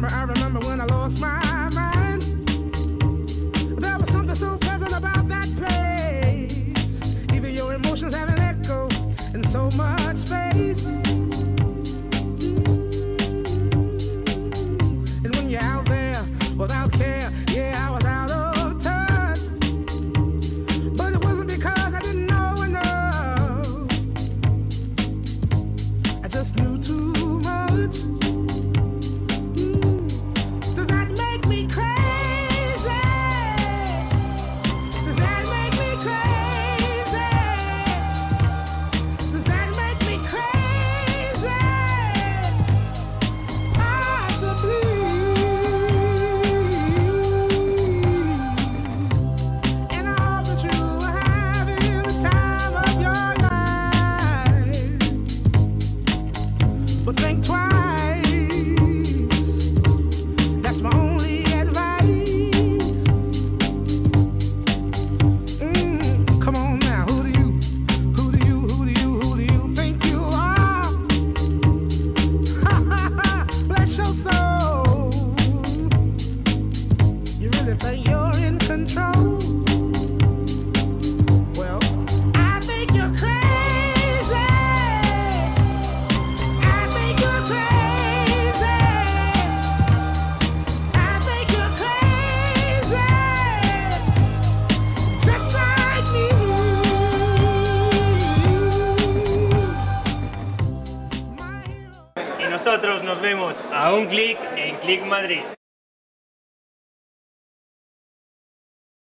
I remember when I lost my mind. There was something so pleasant about that place. Even your emotions have an echo in so much space. And when you're out there without care, yeah, I was out of touch. But it wasn't because I didn't know enough. I just knew too much. Does that make me crazy? Does that make me crazy? Does that make me crazy? Possibly. And I hope that you are having the time of your life. But think twice. That's my only advice. Come on now, who do you think you are? Bless your soul. You really think you're in control? Well, I think you're crazy. I think you're crazy. I think you're crazy. Just like me. My hero. Y nosotros nos vemos a un clic en Click Madrid.